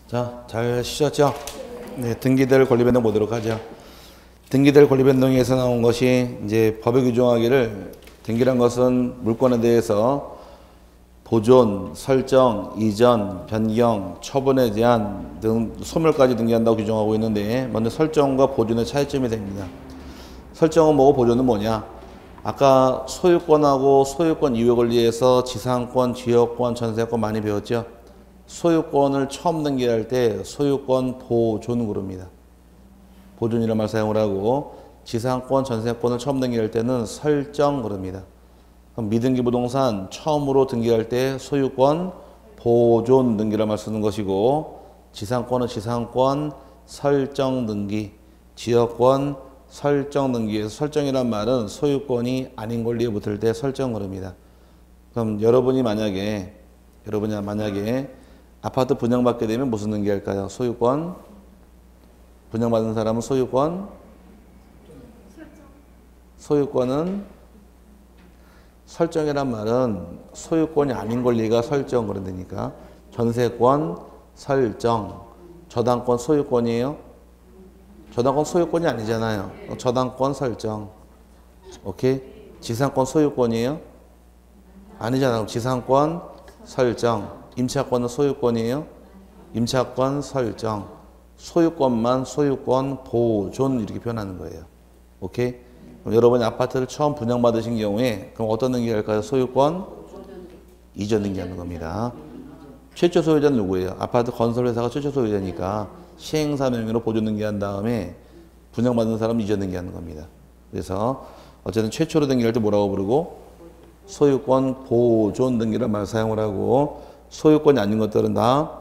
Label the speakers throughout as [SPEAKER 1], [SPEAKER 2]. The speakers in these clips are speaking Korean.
[SPEAKER 1] 자, 잘 쉬셨죠? 네, 등기될 권리변동 보도록 하죠. 등기될 권리변동에서 나온 것이 이제 법에 규정하기를 등기란 것은 물건에 대해서 보존, 설정, 이전, 변경, 처분에 대한 등 소멸까지 등기한다고 규정하고 있는데 먼저 설정과 보존의 차이점이 됩니다. 설정은 뭐고 보존은 뭐냐? 아까 소유권하고 소유권 이외 권리에서 지상권, 지역권, 전세권 많이 배웠죠? 소유권을 처음 등기할 때 소유권 보존 그룹니다. 보존이라는 말 사용을 하고 지상권, 전세권을 처음 등기할 때는 설정 그룹니다. 그럼 미등기 부동산 처음으로 등기할 때 소유권 보존 등기란 말 쓰는 것이고 지상권은 지상권 설정 등기, 지역권 설정 등기에서 설정이란 말은 소유권이 아닌 권리에 붙을 때 설정 그룹니다. 그럼 여러분이 만약에 아파트 분양받게 되면 무슨 등기할까요? 소유권. 분양받은 사람은 소유권. 소유권은 설정이란 말은 소유권이 아닌 권리가 설정 그런다니까. 전세권 설정. 저당권 소유권이에요? 저당권 소유권이 아니잖아요. 저당권 설정. 오케이? 지상권 소유권이에요? 아니잖아요. 지상권 설정. 임차권은 소유권이에요? 임차권 설정. 소유권만 소유권 보존 이렇게 표현하는 거예요. 오케이? 그럼 여러분이 아파트를 처음 분양받으신 경우에 그럼 어떤 등기할까요? 소유권 이전 등기하는 겁니다. 최초 소유자는 누구예요? 아파트 건설회사가 최초 소유자니까 시행사 명의로 보존 등기한 다음에 분양받는 사람은 이전 등기하는 겁니다. 그래서 어쨌든 최초로 등기할 때 뭐라고 부르고 소유권 보존 등기란 말 사용을 하고 소유권이 아닌 것들은 다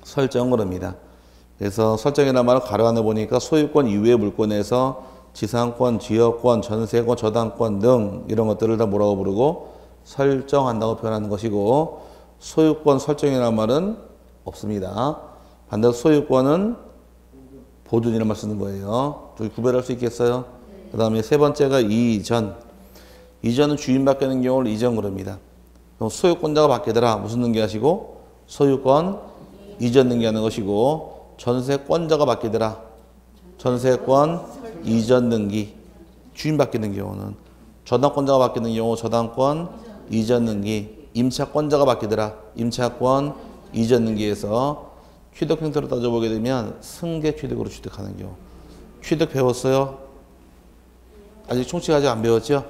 [SPEAKER 1] 설정을 합니다. 그래서 설정이라는 말을 가로 안에 보니까 소유권 이외의 물건에서 지상권, 지역권, 전세권, 저당권 등 이런 것들을 다 뭐라고 부르고 설정한다고 표현하는 것이고 소유권 설정이라는 말은 없습니다. 반대로 소유권은 보존이라는 말 쓰는 거예요. 좀 구별할 수 있겠어요? 그 다음에 세 번째가 이전. 이전은 주인 바뀌는 경우를 이전 그럽니다. 소유권자가 바뀌더라. 무슨 등기하시고? 소유권 이전 등기하는 것이고 전세권자가 바뀌더라. 전세권 이전 등기. 주인 바뀌는 경우는 저당권자가 바뀌는 경우 저당권 이전 등기. 임차권자가 바뀌더라. 임차권 이전 등기에서 취득 행태로 따져보게 되면 승계 취득으로 취득하는 경우. 취득 배웠어요? 아직 총칙 아직 안 배웠죠?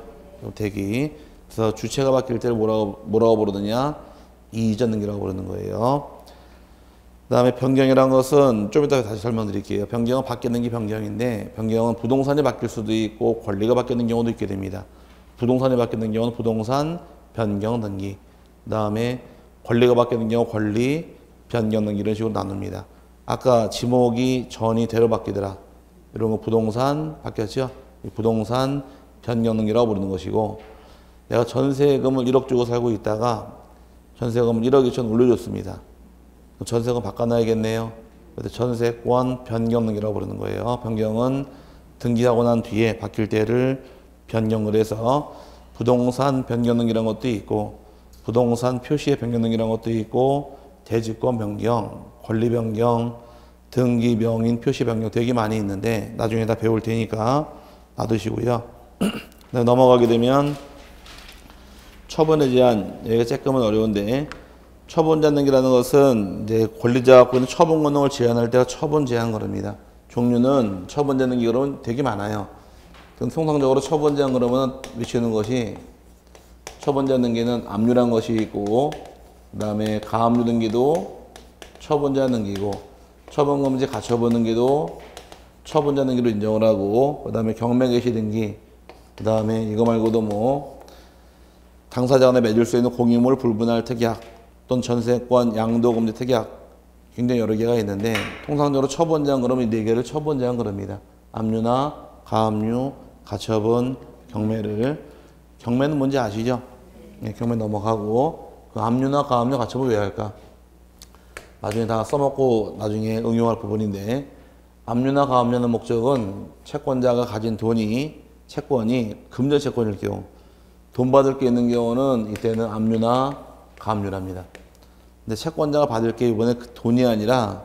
[SPEAKER 1] 대기. 그래서 주체가 바뀔 때를 뭐라고 부르느냐? 이전 등기라고 부르는 거예요. 그 다음에 변경이라는 것은 좀 이따 다시 설명드릴게요. 변경은 바뀌는 게 변경인데 변경은 부동산이 바뀔 수도 있고 권리가 바뀌는 경우도 있게 됩니다. 부동산이 바뀌는 경우는 부동산 변경 등기. 그 다음에 권리가 바뀌는 경우 권리 변경 등기 이런 식으로 나눕니다. 아까 지목이 전이 대로 바뀌더라. 이런 거 부동산 바뀌었죠? 부동산 변경 등기라고 부르는 것이고 내가 전세금을 1억 주고 살고 있다가 전세금을 1억 2천 올려줬습니다. 전세금 바꿔놔야겠네요. 그래서 전세권 변경 등기라고 부르는 거예요. 변경은 등기하고 난 뒤에 바뀔 때를 변경을 해서 부동산 변경 등기라는 것도 있고 부동산 표시의 변경 등기라는 것도 있고 대지권 변경, 권리 변경, 등기 명인 표시 변경 되게 많이 있는데 나중에 다 배울 테니까 놔두시고요. 넘어가게 되면 처분에 대한 여기가 조금은 어려운데 처분 제한등기라는 것은 이제 권리자가 갖고 있는 처분 권능을 제한할 때가 처분 제한 그럽니다. 종류는 처분 제한등기 그러면 되게 많아요. 그럼 통상적으로 처분 제한 그러면 외치는 것이 처분 제한등기는 압류란 것이 있고 그다음에 가압류 등기도 처분 제한등기고 처분금지 가처분 등기도 처분 제한등기로 인정을 하고 그다음에 경매 개시 등기 그다음에 이거 말고도 뭐 당사자 간에 맺을 수 있는 공유물 불분할 특약 또는 전세권 양도금지 특약 굉장히 여러 개가 있는데 통상적으로 처분 제한 그러면 4개를 처분 제한 그럽니다. 압류나 가압류, 가처분, 경매는 뭔지 아시죠? 네, 경매 넘어가고 그 압류나 가압류, 가처분 왜 할까? 나중에 다 써먹고 나중에 응용할 부분인데 압류나 가압류는 목적은 채권자가 가진 채권이 금전 채권일 경우 돈 받을 게 있는 경우는 이때는 압류나 가압류랍니다. 근데 채권자가 받을 게 이번에 그 돈이 아니라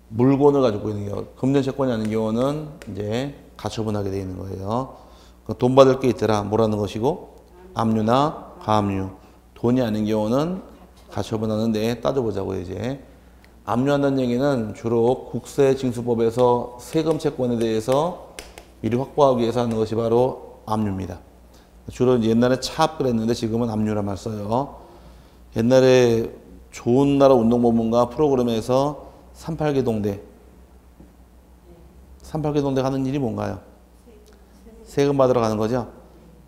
[SPEAKER 1] 물건을 가지고 있는 경우, 금전 채권이 아닌 경우는 이제 가처분하게 되어 있는 거예요. 돈 받을 게 있더라. 뭐라는 것이고? 압류나 가압류. 돈이 아닌 경우는 가처분하는데 따져보자고요, 이제. 압류한다는 얘기는 주로 국세징수법에서 세금 채권에 대해서 미리 확보하기 위해서 하는 것이 바로 압류입니다. 주로 옛날에 차압 그랬는데 지금은 압류란 말 써요. 옛날에 좋은 나라 운동본문과 프로그램에서 38개 동대 가는 일이 뭔가요? 세금 받으러 가는 거죠.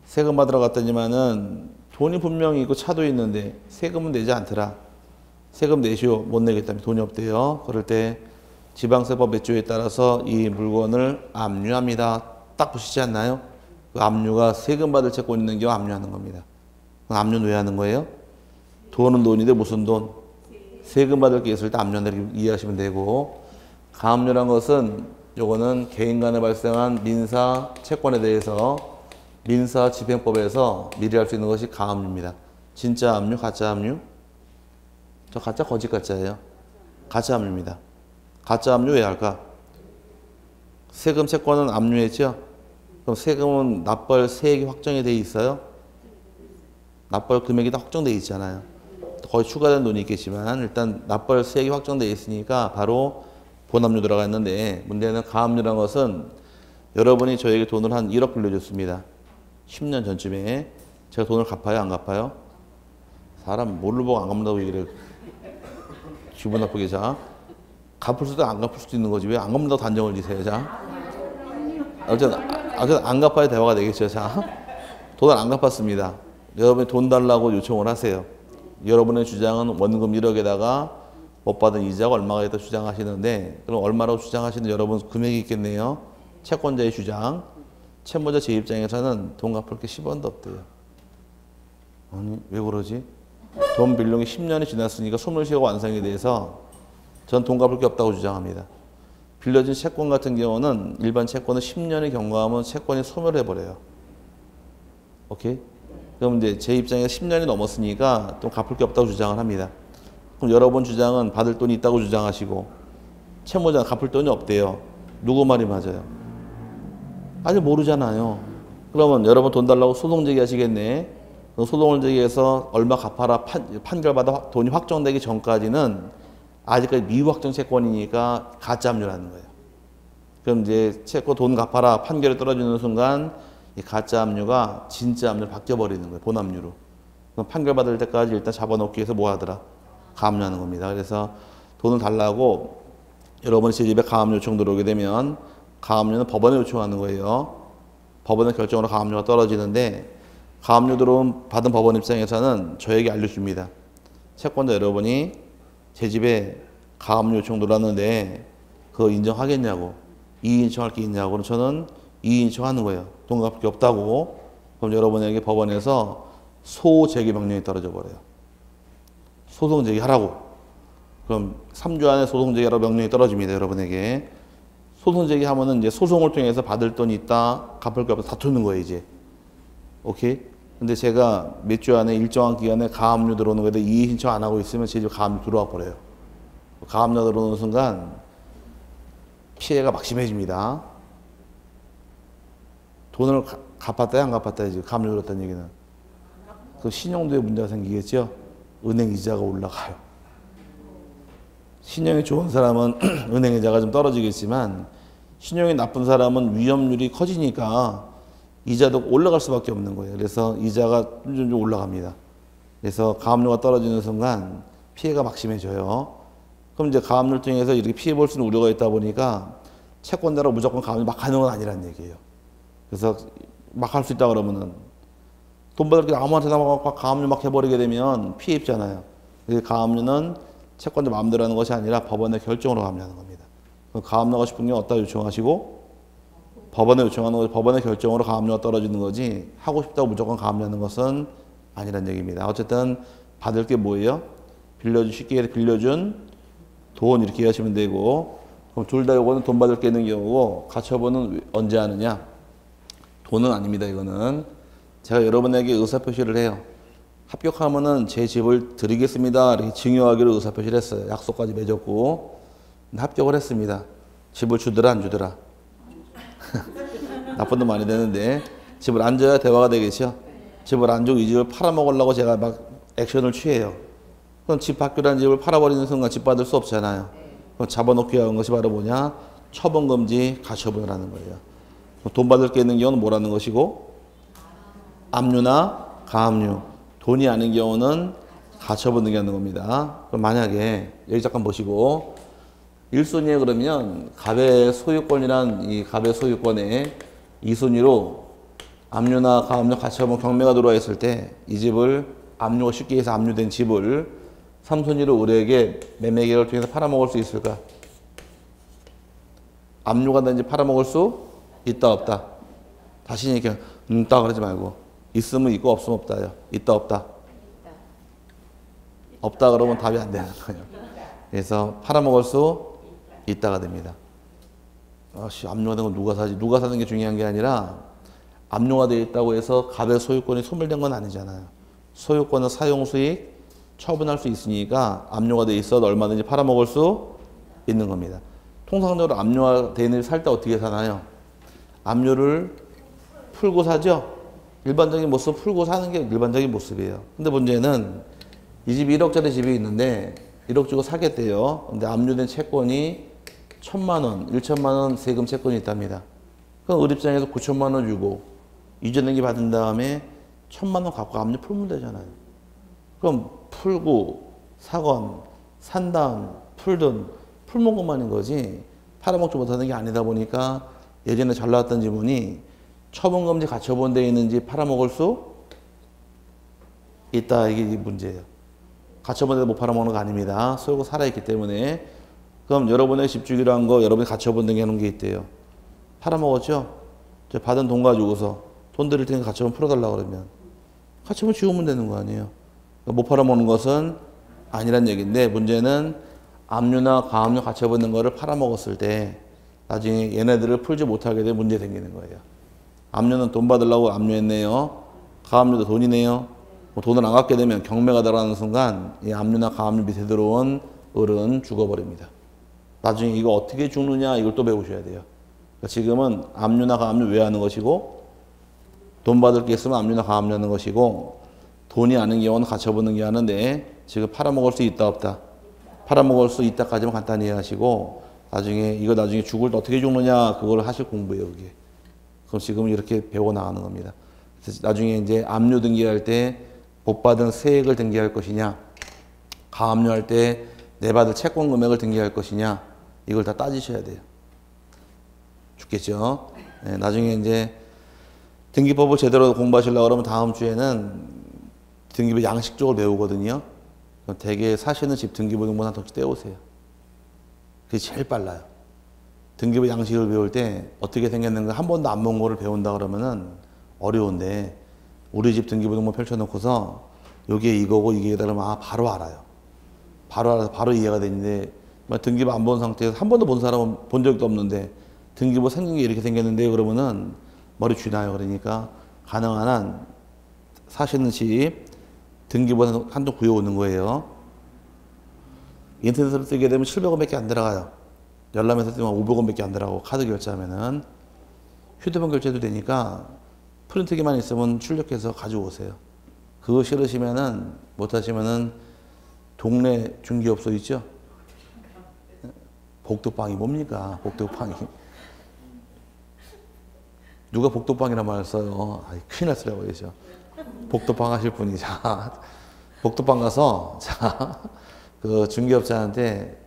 [SPEAKER 1] 세금 받으러 갔더니만은 돈이 분명히 있고 차도 있는데 세금은 내지 않더라. 세금 내시오. 못 내겠다며 돈이 없대요. 그럴 때 지방세법 몇 조에 따라서 이 물건을 압류합니다. 딱 보시지 않나요? 그 압류가 세금 받을 채권 있는 경우 압류하는 겁니다. 압류는 왜 하는 거예요? 돈은 돈인데 무슨 돈? 세금 받을 게 있을 때 압류한다고 이해하시면 되고, 가압류란 것은 요거는 개인 간에 발생한 민사 채권에 대해서 민사집행법에서 미리 할 수 있는 것이 가압류입니다. 진짜 압류, 가짜 압류? 저 가짜 거짓 가짜예요. 가짜 압류입니다. 가짜 압류 왜 할까? 세금 채권은 압류했죠? 그럼 세금은 납벌 세액이 확정이 돼 있어요? 납벌 금액이 다 확정돼 있잖아요. 거의 추가된 돈이 있겠지만 일단 납벌 세액이 확정돼 있으니까 바로 본압류 들어가 있는데, 문제는 가압류라는 것은 여러분이 저에게 돈을 한 1억 빌려줬습니다. 10년 전쯤에. 제가 돈을 갚아요? 안 갚아요? 사람 뭘로 보고 안 갚는다고 얘기를 기분 나쁘게. 자, 갚을 수도 안 갚을 수도 있는 거지 왜 안 갚는다고 단정을 지세요. 자, 어쨌든 안 갚아야 대화가 되겠죠. 자, 돈을 안 갚았습니다. 여러분이 돈 달라고 요청을 하세요. 여러분의 주장은 원금 1억에다가 못 받은 이자가 얼마가 있다 주장하시는데, 그럼 얼마라고 주장하시는 여러분 금액이 있겠네요. 채권자의 주장. 채무자 제 입장에서는 돈 갚을 게 10원도 없대요. 아니 왜 그러지? 돈 빌린 게 10년이 지났으니까 숨을 쉬고 완성이 돼서 전 돈 갚을 게 없다고 주장합니다. 빌려진 채권 같은 경우는 일반 채권은 10년이 경과하면 채권이 소멸해버려요. 오케이? 그럼 이제 제 입장에서 10년이 넘었으니까 또 갚을 게 없다고 주장을 합니다. 그럼 여러분 주장은 받을 돈이 있다고 주장하시고 채무자는 갚을 돈이 없대요. 누구 말이 맞아요? 아직 모르잖아요. 그러면 여러분 돈 달라고 소송 제기하시겠네. 소송을 제기해서 얼마 갚아라 판결받아 돈이 확정되기 전까지는 아직까지 미확정 채권이니까 가짜 압류라는 거예요. 그럼 이제 채권 돈 갚아라 판결이 떨어지는 순간 이 가짜 압류가 진짜 압류로 바뀌어버리는 거예요. 본압류로. 그럼 판결 받을 때까지 일단 잡아놓기 위해서 뭐 하더라? 가압류하는 겁니다. 그래서 돈을 달라고 여러분이 제 집에 가압류 요청 들어오게 되면 가압류는 법원에 요청하는 거예요. 법원의 결정으로 가압류가 떨어지는데, 가압류 들어온 받은 법원 입장에서는 저에게 알려줍니다. 채권자 여러분이 제 집에 가압류 요청 들어왔는데 그거 인정하겠냐고, 이의 인정할 게 있냐고. 그럼 저는 이의 인정하는 거예요. 돈 갚을 게 없다고. 그럼 여러분에게 법원에서 소재기 명령이 떨어져 버려요. 소송 제기하라고. 그럼 3주 안에 소송 제기하라고 명령이 떨어집니다. 여러분에게. 소송 제기하면은 이제 소송을 통해서 받을 돈이 있다, 갚을 게 없다 다투는 거예요, 이제. 오케이? 근데 제가 몇 주 안에 일정한 기간에 가압류 들어오는 거에 대해 이의 신청 안 하고 있으면 제 집에 가압류 들어와 버려요. 가압류 들어오는 순간 피해가 막심해집니다. 돈을 갚았다야 안 갚았다야 지금 가압류 들었다는 얘기는. 그 신용도에 문제가 생기겠죠. 은행 이자가 올라가요. 신용이 좋은 사람은 은행 이자가 좀 떨어지겠지만 신용이 나쁜 사람은 위험률이 커지니까 이자도 올라갈 수밖에 없는 거예요. 그래서 이자가 좀 올라갑니다. 그래서 가압류가 떨어지는 순간 피해가 막심해져요. 그럼 이제 가압류를 통해서 이렇게 피해 볼 수 있는 우려가 있다 보니까 채권자로 무조건 가압류 막 하는 건 아니란 얘기예요. 그래서 막 할 수 있다 그러면은 돈 받을 게 아무한테나 막 가압류 막 해버리게 되면 피해 입잖아요. 그래서 가압류는 채권자 마음대로 하는 것이 아니라 법원의 결정으로 가압류하는 겁니다. 가압류하고 싶은 게 어디다 요청하시고 법원에 요청하는 거지, 법원의 결정으로 가압류가 떨어지는 거지 하고 싶다고 무조건 가압류하는 것은 아니란 얘기입니다. 어쨌든 받을 게 뭐예요? 쉽게 빌려준 돈 이렇게 이해하시면 되고, 그럼 둘 다 요거는 돈 받을 게 있는 경우고, 가처분은 언제 하느냐? 돈은 아닙니다. 이거는 제가 여러분에게 의사표시를 해요. 합격하면은 제 집을 드리겠습니다 이렇게 증여하기로 의사표시를 했어요. 약속까지 맺었고, 합격을 했습니다. 집을 주더라 안 주더라? 나쁜 돈 많이 되는데 집을 안 줘야 대화가 되겠죠. 집을 안 주고 이 집을 팔아먹으려고 제가 막 액션을 취해요. 그럼 집 바뀌라는 집을 팔아버리는 순간 집 받을 수 없잖아요. 그럼 잡아놓기 위한 것이 바로 뭐냐? 처분금지 가처분을 하는 거예요. 돈 받을 게 있는 경우는 뭐라는 것이고, 압류나 가압류, 돈이 아닌 경우는 가처분 등기하는 겁니다. 그럼 만약에 여기 잠깐 보시고 1순위에 그러면 갑의 소유권이란 이 갑의 소유권에 2순위로 압류나 가압류 가처분 경매가 들어와 있을 때 이 집을 압류가 쉽게 해서 압류된 집을 3순위로 우리에게 매매 계약을 통해서 팔아먹을 수 있을까? 압류가 된지 팔아먹을 수 있다 없다? 다시 얘기해. 있다 그러지 말고 있으면 있고 없으면 없다요. 있다 없다? 없다 그러면 답이 안 되는 거예요. 그래서 팔아먹을 수 있다가 됩니다. 압류가 된 건 누가 사지? 누가 사는 게 중요한 게 아니라 압류가 되어 있다고 해서 갑의 소유권이 소멸된 건 아니잖아요. 소유권은 사용수익 처분할 수 있으니까 압류가 되어 있어도 얼마든지 팔아먹을 수 있는 겁니다. 통상적으로 압류가 되어 있는 집 살 때 어떻게 사나요? 압류를 풀고 사죠? 일반적인 모습 풀고 사는 게 일반적인 모습이에요. 근데 문제는 이 집이 1억짜리 집이 있는데 1억 주고 사겠대요. 근데 압류된 채권이 1,000만 원, 1천만 원 세금 채권이 있답니다. 그럼 을입장에서 9천만 원 주고 이전등기 받은 다음에 1,000만 원 갖고 압류 풀면 되잖아요. 그럼 풀고 사건, 산 다음 풀든 풀면 그만인 거지 팔아먹지 못하는 게 아니다 보니까 예전에 잘 나왔던 지문이 처분금지 가처분 되어 있는지 팔아먹을 수 있다. 이게 문제예요. 가처분돼도 못 팔아먹는 거 아닙니다. 소유가 살아있기 때문에. 그럼 여러분의 집 주기로 한 거 여러분이 가처분 등기하는 게 있대요. 팔아먹었죠? 받은 돈 가지고서 돈 드릴 테니까 가처분 풀어달라 그러면 가처분 지우면 되는 거 아니에요. 그러니까 못 팔아먹는 것은 아니란 얘기인데 문제는 압류나 가압류 가처분 된 거를 팔아먹었을 때 나중에 얘네들을 풀지 못하게 되면 문제 생기는 거예요. 압류는 돈 받으려고 압류했네요. 가압류도 돈이네요. 돈을 안 갚게 되면 경매가 들어가는 순간 이 압류나 가압류 밑에 들어온 을은 죽어버립니다. 나중에 이거 어떻게 죽느냐 이걸 또 배우셔야 돼요. 그러니까 지금은 압류나 가압류 왜 하는 것이고 돈 받을 게 있으면 압류나 가압류 하는 것이고 돈이 아닌 경우는 가처분 등기 하는데 지금 팔아먹을 수 있다 없다? 팔아먹을 수 있다까지만 간단히 이해하시고 나중에 죽을 때 어떻게 죽느냐 그걸 하실 공부예요. 그게. 그럼 지금 이렇게 배워 나가는 겁니다. 그래서 나중에 이제 압류 등기할 때 못 받은 세액을 등기할 것이냐, 가압류할 때 내받을 채권 금액을 등기할 것이냐, 이걸 다 따지셔야 돼요. 죽겠죠? 네, 나중에 이제 등기법을 제대로 공부하시려고 그러면 다음 주에는 등기부 양식 쪽을 배우거든요. 대개 사시는 집 등기부 등본 한 통씩 떼오세요. 그게 제일 빨라요. 등기부 양식을 배울 때 어떻게 생겼는가 한 번도 안 본 거를 배운다 그러면은 어려운데 우리 집 등기부 등본 펼쳐놓고서 이게 이거고 이게 이다 그러면 바로 알아요. 바로 알아서 바로 이해가 되는데 등기부 안 본 상태에서 한 번도 본 사람은 본 적도 없는데 등기부 생긴 게 이렇게 생겼는데 그러면은 머리 쥐나요. 그러니까 가능한 한 사시는 집 등기부 한 통 구해오는 거예요. 인터넷으로 쓰게 되면 700원밖에 안 들어가요. 열람에서 쓰면 500원밖에 안 들어가고 카드 결제하면은 휴대폰 결제도 되니까 프린트기만 있으면 출력해서 가지고 오세요. 그거 싫으시면은 못하시면은 동네 중개업소 있죠? 복덕방이 뭡니까? 복덕방이. 누가 복덕방이란 말을 써요? 큰일 났으라고 그러죠. 복덕방 하실 분이 복덕방 가서 그 중개업자한테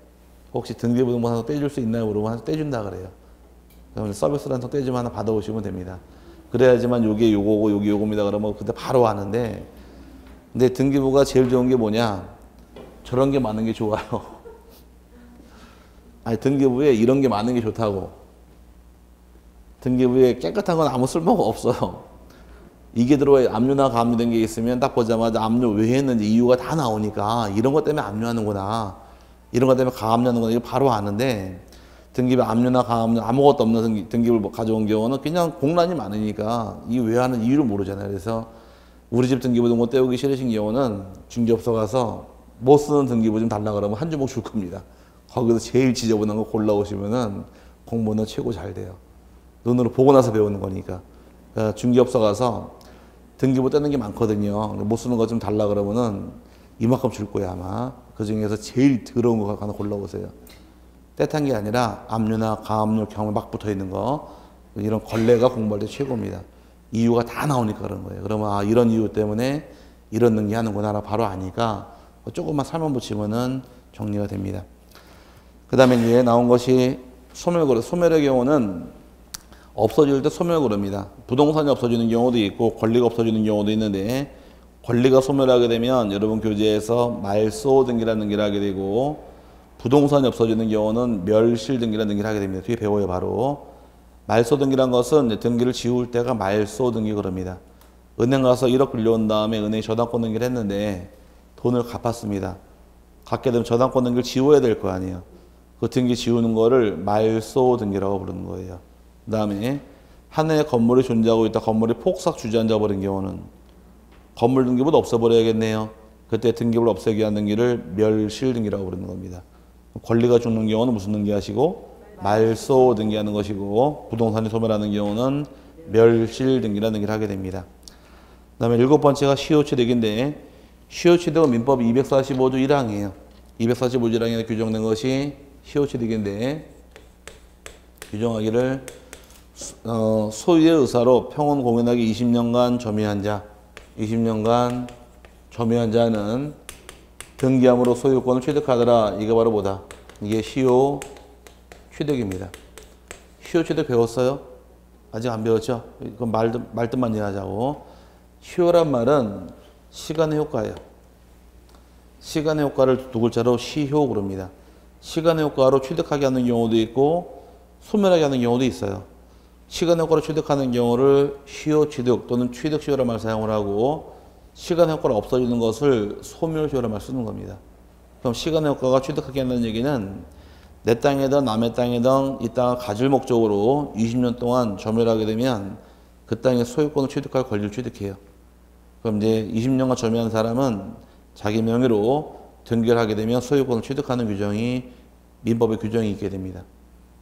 [SPEAKER 1] 혹시 등기부 등본 하나 떼줄 수 있나요? 물어보면 하나 떼준다 그래요. 그러면 서비스를 한 통 떼주면 하나 받아오시면 됩니다. 그래야지만 요게 요거고 요게 요겁니다. 그러면 그때 바로 아는데 근데 등기부가 제일 좋은 게 뭐냐? 저런 게 많은 게 좋아요. 아니 등기부에 이런 게 많은 게 좋다고. 등기부에 깨끗한 건 아무 쓸모가 없어요. 이게 들어와야 압류나 가압류 된 게 있으면 딱 보자마자 압류 왜 했는지 이유가 다 나오니까 이런 것 때문에 압류하는구나. 이런 것 때문에 가압류하는구나. 이거 바로 아는데 등기부 압류나 가압류 아무것도 없는 등기부를 가져온 경우는 그냥 공란이 많으니까 이게 왜 하는 이유를 모르잖아요. 그래서 우리 집 등기부 등본 떼우기 싫으신 경우는 중개업소 가서 못 쓰는 등기부 좀 달라 그러면 한 주먹 줄 겁니다. 거기서 제일 지저분한 거 골라오시면은 공부는 최고 잘 돼요. 눈으로 보고 나서 배우는 거니까. 그러니까 중개업소 가서 등기부 떼는 게 많거든요. 못 쓰는 거 좀 달라 그러면은 이만큼 줄 거야 아마. 그 중에서 제일 더러운 거 하나 골라보세요. 떼탄 게 아니라 압류나 가압류, 경합 막 붙어 있는 거, 이런 걸레가 공부할 때 최고입니다. 이유가 다 나오니까 그런 거예요. 그러면 아, 이런 이유 때문에 이런 등기 하는구나 바로 아니까 조금만 살만 붙이면은 정리가 됩니다. 그 다음에 이제 나온 것이 소멸거래. 소멸의 경우는 없어질 때 소멸거래입니다. 부동산이 없어지는 경우도 있고 권리가 없어지는 경우도 있는데, 권리가 소멸하게 되면 여러분 교재에서 말소 등기라는 등기를 하게 되고, 부동산이 없어지는 경우는 멸실 등기라는 등기를 하게 됩니다. 뒤에 배워요 바로. 말소 등기란 것은 등기를 지울 때가 말소 등기 그럽니다. 은행 가서 1억 빌려온 다음에 은행이 저당권 등기를 했는데 돈을 갚았습니다. 갚게 되면 저당권 등기를 지워야 될 거 아니에요. 그 등기 지우는 거를 말소 등기라고 부르는 거예요. 그 다음에 하나의 건물이 존재하고 있다. 건물이 폭삭 주저앉아 버린 경우는 건물 등기부터 없애버려야겠네요. 그때 등기부를 없애기 위한 등기를 멸실 등기라고 부르는 겁니다. 권리가 죽는 경우는 무슨 등기 하시고? 말소 등기하는 것이고, 부동산이 소멸하는 경우는 멸실 등기라는 등기를 하게 됩니다. 그 다음에 7번째가 시효취득인데, 시효취득은 민법 245조 1항이에요. 245조 1항에 규정된 것이 시효취득인데, 규정하기를 소유의 의사로 평온 공인하기 20년간 점유한 자, 20년간 점유한 자는 등기함으로 소유권을 취득하더라. 이게 바로 뭐다? 이게 시효 취득입니다. 시효 취득 배웠어요? 아직 안 배웠죠? 그럼 말뜻만 이해하자고. 시효란 말은 시간의 효과예요. 시간의 효과를 두 글자로 시효 그럽니다. 시간의 효과로 취득하게 하는 경우도 있고 소멸하게 하는 경우도 있어요. 시간의 효과로 취득하는 경우를 시효 취득 또는 취득 시효란 말을 사용을 하고, 시간의 효과가 없어지는 것을 소멸시효란 말을 쓰는 겁니다. 그럼 시간의 효과가 취득하게 한다는 얘기는 내 땅이든 남의 땅이든 이 땅을 가질 목적으로 20년 동안 점유하게 되면 그 땅의 소유권을 취득할 권리를 취득해요. 그럼 이제 20년간 점유한 사람은 자기 명의로 등기를 하게 되면 소유권을 취득하는 규정이 민법의 규정이 있게 됩니다.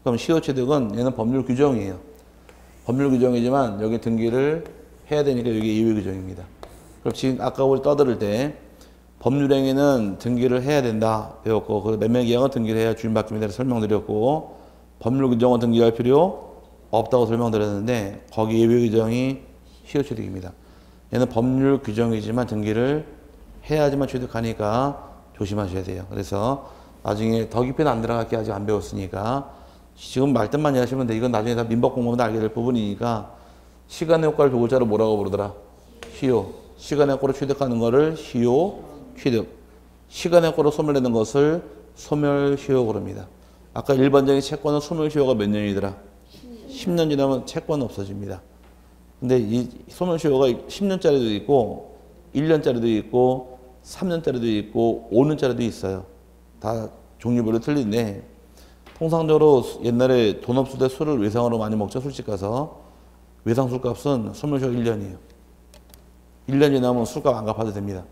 [SPEAKER 1] 그럼 시효취득은 얘는 법률 규정이에요. 법률 규정이지만 여기 등기를 해야 되니까 여기 예외 규정입니다. 그럼 지금 아까 우리 떠들을 때 법률행위는 등기를 해야 된다 배웠고, 그 매매계약은 등기를 해야 주인 바뀝니다 설명드렸고, 법률 규정은 등기할 필요 없다고 설명드렸는데 거기 예외 규정이 시효취득입니다. 얘는 법률 규정이지만 등기를 해야지만 취득하니까 조심하셔야 돼요. 그래서 나중에 더 깊이는 안 들어갈게 아직 안 배웠으니까 지금 말뜻만 이해하시면 돼. 이건 나중에 다 민법 공부하면 알게 될 부분이니까 시간의 효과를 두 글자로 뭐라고 부르더라? 시효. 시간의 효과로 취득하는 거를 시효 취득. 시간의 효과로 소멸되는 것을 소멸시효 그럽니다. 아까 일반적인 채권은 소멸시효가 몇 년이더라? 10년 지나면 채권은 없어집니다. 근데 이 소멸시효가 10년짜리도 있고 1년짜리도 있고 3년짜리도 있고 5년짜리도 있어요. 다 종류별로 틀린데 통상적으로 옛날에 돈 없을 때 술을 외상으로 많이 먹죠. 술집 가서. 외상 술값은 소멸시효 1년이에요. 1년 지나면 술값 안 갚아도 됩니다.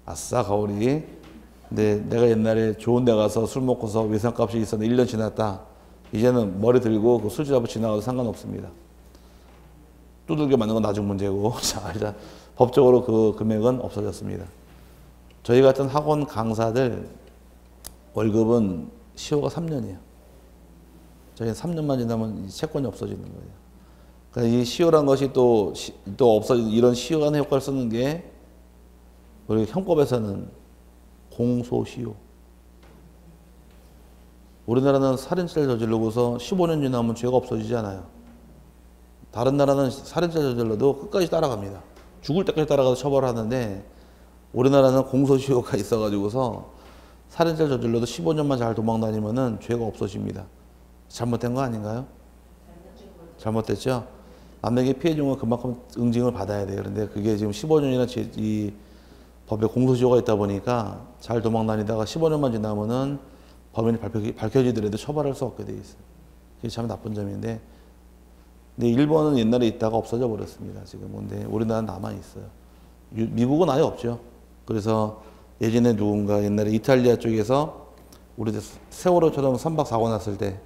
[SPEAKER 1] 아싸 가오리. 근데 내가 옛날에 좋은 데 가서 술 먹고서 외상값이 있었는데 1년 지났다. 이제는 머리 들고 그 술집 앞을 지나가도 상관없습니다. 두들겨 맞는 건 나중 문제고. 자, 일단 법적으로 그 금액은 없어졌습니다. 저희 같은 학원 강사들 월급은 시효가 3년이에요. 저희는 3년만 지나면 채권이 없어지는 거예요. 그러니까 이 시효란 것이 또 없어지는 이런 시효간의 효과를 쓰는 게 우리 형법에서는 공소시효. 우리나라는 살인죄를 저지르고서 15년 지나면 죄가 없어지잖아요. 다른 나라는 살인죄 저질러도 끝까지 따라갑니다. 죽을 때까지 따라가서 처벌하는데 우리나라는 공소시효가 있어가지고서 살인죄 저질러도 15년만 잘 도망다니면은 죄가 없어집니다. 잘못된 거 아닌가요? 잘못됐죠? 남에게 피해 준 건 그만큼 응징을 받아야 돼요. 그런데 그게 지금 15년이나 이 법에 공소시효가 있다 보니까 잘 도망다니다가 15년만 지나면은 범인이 밝혀지더라도 처벌할 수 없게 돼 있어요. 그게 참 나쁜 점인데, 근데 일본은 옛날에 있다가 없어져 버렸습니다. 지금. 근데 우리나라는 남아 있어요. 미국은 아예 없죠. 그래서 예전에 누군가 옛날에 이탈리아 쪽에서 우리 세월호처럼 선박 사고 났을 때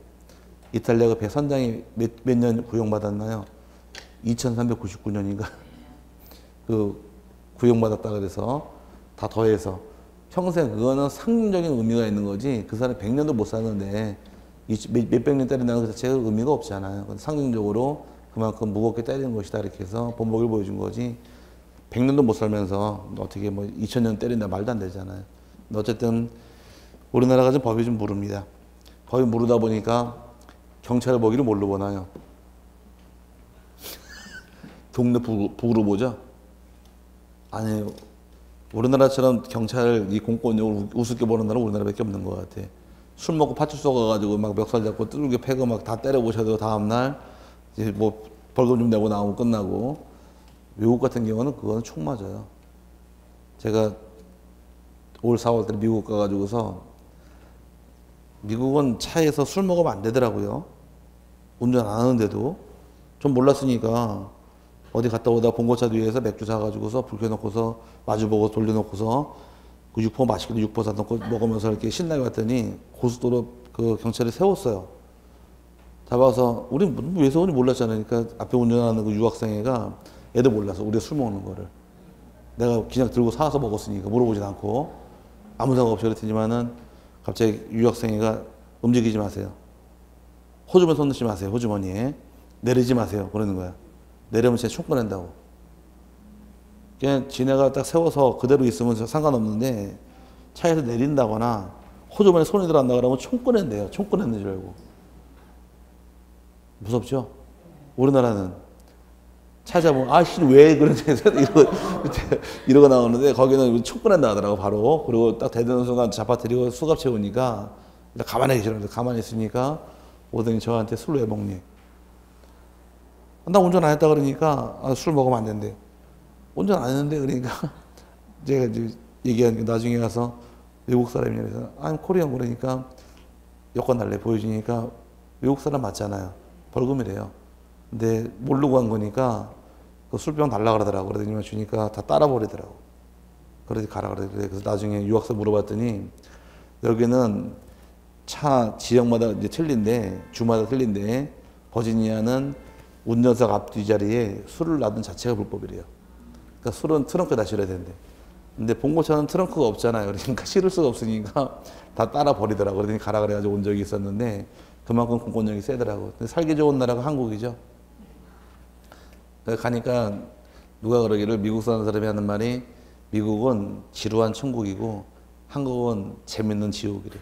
[SPEAKER 1] 이탈리아가 배 선장이 몇 년 구형받았나요? 2399년인가 그 구형받았다 그래서 다 더해서 평생 그거는 상징적인 의미가 있는 거지 그 사람이 100년도 못 사는데 몇백 년 때린다는 것 자체가 의미가 없잖아요. 상징적으로 그만큼 무겁게 때리는 것이다 이렇게 해서 본보기를 보여준 거지 100년도 못 살면서 어떻게 뭐 2000년 때린다 말도 안 되잖아요. 어쨌든 우리나라가 좀 법이 좀 무릅니다. 법이 무르다 보니까 경찰 보기를 뭘로 보나요? 동네 북으로 보죠? 아니에요. 우리나라처럼 경찰 이 공권력을 우습게 보는 나라는 우리나라밖에 없는 것 같아. 술 먹고 파출소 가가지고 막 멱살 잡고 뚜들겨 패고 막 다 때려보셔도 다음날 이제 뭐 벌금 좀 내고 나오면 끝나고 외국 같은 경우는 그거는 총 맞아요. 제가 올 4월 달에 미국 가가지고서 미국은 차에서 술 먹으면 안 되더라고요. 운전 안 하는데도 좀 몰랐으니까 어디 갔다 오다 봉고차 뒤에서 맥주 사가지고서 불 켜놓고서 마주보고 돌려놓고서 그 육포 맛있게도 육포 사놓고 먹으면서 이렇게 신나게 왔더니 고속도로 그 경찰이 세웠어요. 잡아서 우리 왜 세우는지 몰랐잖아요. 그러니까 앞에 운전하는 그 유학생애가 애도 몰라서 우리가 술 먹는 거를 내가 그냥 들고 사와서 먹었으니까 물어보진 않고 아무 생각 없이 그랬더니만은 갑자기 유학생애가 움직이지 마세요. 호주머니 손 넣지 마세요. 호주머니에 내리지 마세요. 그러는 거야. 내려면 진짜 총 꺼낸다고. 그냥 지네가 딱 세워서 그대로 있으면 상관없는데 차에서 내린다거나 호주머니에 손이 들어간다 그러면 총 꺼낸대요. 총 꺼내는 줄 알고. 무섭죠? 우리나라는 차 잡으면 아씨 왜 그러지? 이러고 나오는데 거기는 총 꺼낸다 하더라고 바로. 그리고 딱 대드는 순간 잡아들이고 수갑 채우니까 일단 가만히 계시라고. 가만히 있으니까 오더니 저한테 술 왜 먹니? 나 운전 안 했다 그러니까 술 먹으면 안 된대. 운전 안 했는데 그러니까 제가 이제 얘기하니까 나중에 가서 외국 사람이냐 그래서 I'm Korean 그러니까 여권 달래 보여주니까 외국 사람 맞잖아요. 벌금이래요. 근데 모르고 한 거니까 그 술병 달라 그러더라고. 그러더니 주니까 다 따라 버리더라고. 그러지 가라 그러더라고. 그래서 나중에 유학생 물어봤더니 여기는 차 지역마다 이제 틀린데 주마다 틀린데 버지니아는 운전석 앞뒤 자리에 술을 놔둔 자체가 불법이래요. 그러니까 술은 트렁크에다 실어야 된대. 근데 봉고차는 트렁크가 없잖아요. 그러니까 실을 수가 없으니까 다 따라 버리더라고. 그러더니 가라 그래가지고 온 적이 있었는데 그만큼 공권력이 세더라고. 근데 살기 좋은 나라가 한국이죠. 가니까 누가 그러기를 미국 사는 사람이 하는 말이 미국은 지루한 천국이고 한국은 재밌는 지옥이래.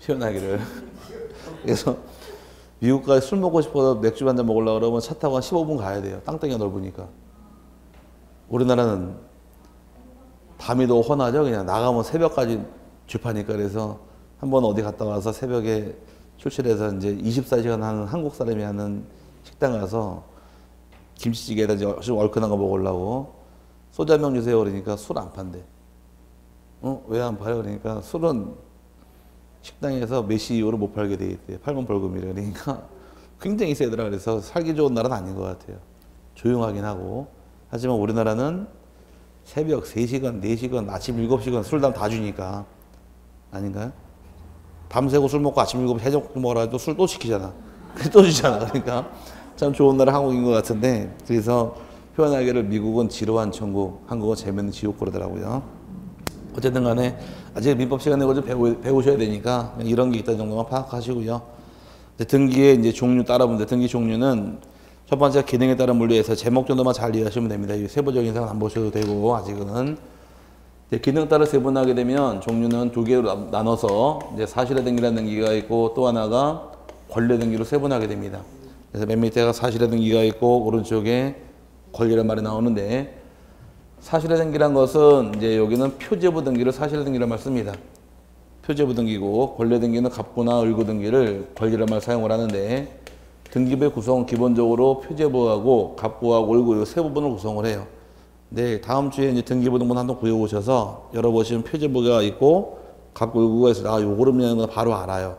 [SPEAKER 1] 표현하기를. 그래서 미국 가서 술 먹고 싶어서 맥주 한 잔 먹으려고 그러면 차 타고 한 15분 가야 돼요. 땅덩이가 넓으니까. 우리나라는 밤이 더 훤하죠. 그냥 나가면 새벽까지 주파니까. 그래서 한번 어디 갔다 와서 새벽에 출출해서 이제 24시간 하는 한국 사람이 하는 식당 가서 김치찌개에다 좀 얼큰한 거 먹으려고 소주 한 병 주세요 그러니까 술 안 판대. 왜 안 팔아요? 그러니까 술은 식당에서 몇 시 이후로 못 팔게 돼 있대요. 팔면 벌금이래. 그러니까 굉장히 세더라. 그래서 살기 좋은 나라는 아닌 것 같아요. 조용하긴 하고. 하지만 우리나라는 새벽 3시간, 4시간, 아침 7시간 술담 다 주니까. 아닌가요? 밤새고 술 먹고 아침 7시 해장 먹으라 해도 술 또 시키잖아. 또 주잖아. 그러니까 참 좋은 나라 한국인 것 같은데 그래서 표현하기를 미국은 지루한 천국, 한국은 재밌는 지옥 그러더라고요. 어쨌든 간에 아직 민법 시간에 좀 배우셔야 되니까 이런 게 있다는 정도만 파악하시고요. 등기의 이제 종류 따라보는데 등기 종류는 첫 번째 기능에 따른 분류에서 제목 정도만 잘 이해하시면 됩니다. 세부적인 사항은 안 보셔도 되고 아직은 기능 따라 세분하게 되면 종류는 두 개로 나눠서 이제 사실의 등기라는 등기가 있고 또 하나가 권리의 등기로 세분하게 됩니다. 그래서 맨 밑에가 사실의 등기가 있고 오른쪽에 권리란 말이 나오는데 사실의 등기란 것은 이제 여기는 표제부 등기를 사실의 등기란 말 씁니다. 표제부 등기고 권리의 등기는 갑부나 을구 등기를 권리란 말 사용을 하는데 등기부의 구성은 기본적으로 표제부하고 갑부하고 을구 이 세 부분을 구성을 해요. 네, 다음 주에 이제 등기부 등본 한번 구해보셔서 열어보시면 표제부가 있고 갑부 을구가 있어요. 아, 요거를 의미하는 건 바로 알아요.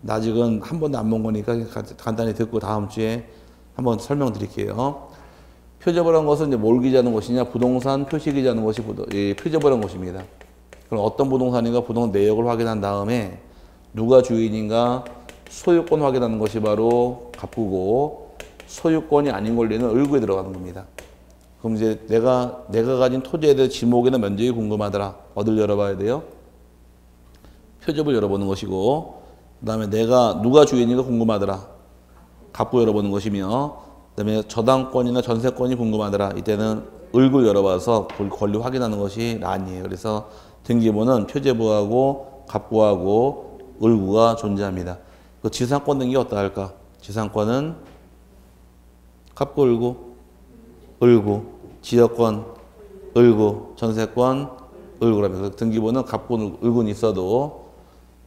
[SPEAKER 1] 나 아직은 한 번도 안 본 거니까 간단히 듣고 다음 주에 한번 설명드릴게요. 표제부라는 것은 이제 뭘 기재하는 것이냐, 부동산 표시 기재하는 것이 표제부라는 것입니다. 그럼 어떤 부동산인가 부동산 내역을 확인한 다음에 누가 주인인가 소유권 확인하는 것이 바로 갑구고 소유권이 아닌 권리는 을구에 들어가는 겁니다. 그럼 이제 내가 가진 토지에 대해 지목이나 면적이 궁금하더라. 어딜 열어봐야 돼요? 표집을 열어보는 것이고 그다음에 누가 주인인가 궁금하더라. 갑구 열어보는 것이며 그다음에 저당권이나 전세권이 궁금하더라. 이때는 을구 열어봐서 권리 확인하는 것이 란이에요. 그래서 등기부는 표제부하고 갑구하고 을구가 존재합니다. 그 지상권 등기 어떠 할까? 지상권은 갑구 을구, 을구, 지역권 을구, 전세권 을구라면서 등기부는 갑구 을구는 있어도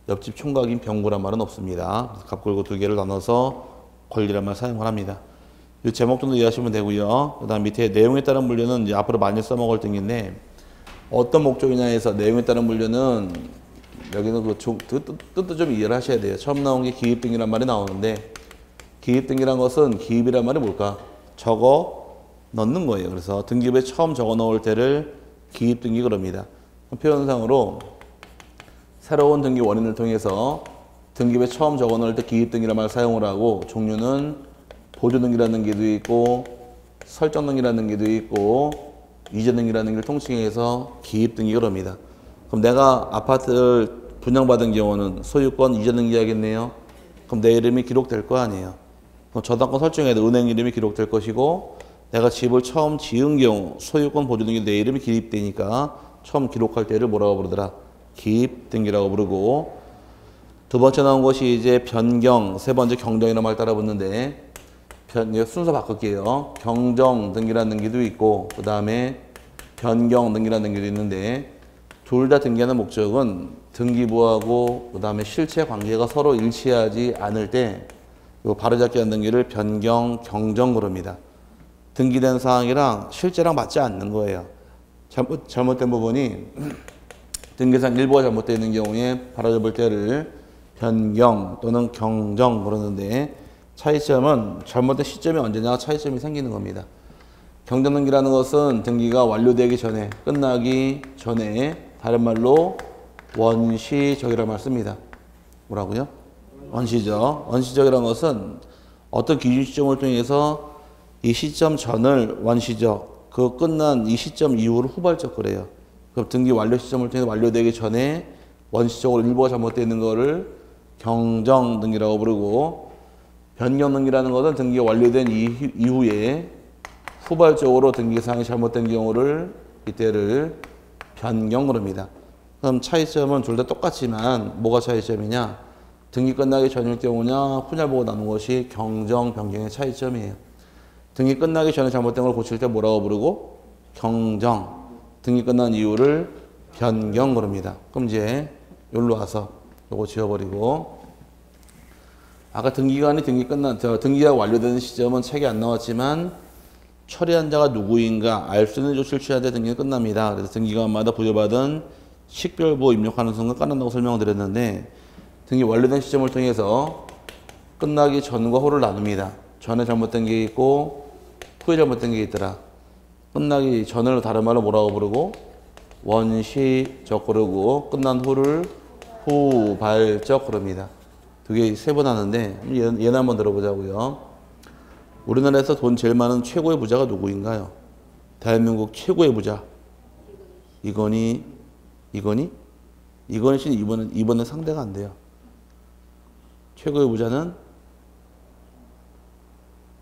[SPEAKER 1] 옆집 총각인 병구란 말은 없습니다. 갑구 을구 두 개를 나눠서 권리란 말 사용을 합니다. 이 제목 정도 이해하시면 되고요. 그 다음 밑에 내용에 따른 분류는 이제 앞으로 많이 써먹을 등인데 어떤 목적이냐 해서 내용에 따른 분류는 여기는 그 뜻도 좀 이해를 하셔야 돼요. 처음 나온 게 기입등기란 말이 나오는데 기입등기란 것은 기입이란 말이 뭘까? 적어 넣는 거예요. 그래서 등기부에 처음 적어 넣을 때를 기입등기 그럽니다. 표현상으로 새로운 등기 원인을 통해서 등기부에 처음 적어 넣을 때 기입등기란 말을 사용을 하고 종류는 보조등기라는 게도 있고 설정등기라는 게도 있고 이전등기라는 걸 통칭해서 기입등기 그럽니다. 그럼 내가 아파트를 분양받은 경우는 소유권 이전등기 하겠네요. 그럼 내 이름이 기록될 거 아니에요. 그럼 저당권 설정에도 은행 이름이 기록될 것이고 내가 집을 처음 지은 경우 소유권 보조등기 내 이름이 기입되니까 처음 기록할 때를 뭐라고 부르더라? 기입등기라고 부르고 두 번째 나온 것이 이제 변경, 세 번째 경정이라는 말 따라 붙는데 순서 바꿀게요. 경정 등기라는 등기도 있고 그 다음에 변경 등기라는 등기도 있는데 둘 다 등기하는 목적은 등기부하고 그 다음에 실체 관계가 서로 일치하지 않을 때 바로잡기 하는 등기를 변경, 경정 그럽니다. 등기된 사항이랑 실제랑 맞지 않는 거예요. 잘못된 부분이 등기상 일부가 잘못되어 있는 경우에 바로잡을 때를 변경 또는 경정 그러는데 차이점은 잘못된 시점이 언제냐 차이점이 생기는 겁니다. 경정등기라는 것은 등기가 완료되기 전에 끝나기 전에 다른 말로 원시적이라는 말 씁니다. 뭐라고요? 원시적. 원시적이라는 것은 어떤 기준 시점을 통해서 이 시점 전을 원시적 그 끝난 이 시점 이후를 후발적 그래요. 그럼 등기 완료 시점을 통해서 완료되기 전에 원시적으로 일부가 잘못되어 있는 거를 경정등기라고 부르고 변경등기라는 것은 등기가 완료된 이후에 후발적으로 등기사항이 잘못된 경우를 이때를 변경 그럽니다. 그럼 차이점은 둘 다 똑같지만 뭐가 차이점이냐? 등기 끝나기 전일 경우냐 푸냐 보고 나눈 것이 경정, 변경의 차이점이에요. 등기 끝나기 전에 잘못된 걸 고칠 때 뭐라고 부르고? 경정. 등기 끝난 이유를 변경 그럽니다. 그럼 이제 여기로 와서 요거 지워버리고 아까 등기가 완료되는 시점은 책에 안 나왔지만 처리한 자가 누구인가 알 수 있는 조치를 취할 때 등기는 끝납니다. 그래서 등기관마다 부여받은 식별부 입력하는 순간 끝난다고 설명을 드렸는데 등기 완료된 시점을 통해서 끝나기 전과 후를 나눕니다. 전에 잘못된 게 있고 후에 잘못된 게 있더라. 끝나기 전을 다른 말로 뭐라고 부르고 원시적 그러고 끝난 후를 후발적 그럽니다. 두 개 세 번 하는데 얘는 한번 들어보자고요. 우리나라에서 돈 제일 많은 최고의 부자가 누구인가요? 대한민국 최고의 부자. 이건희 씨는 이번에 상대가 안 돼요. 최고의 부자는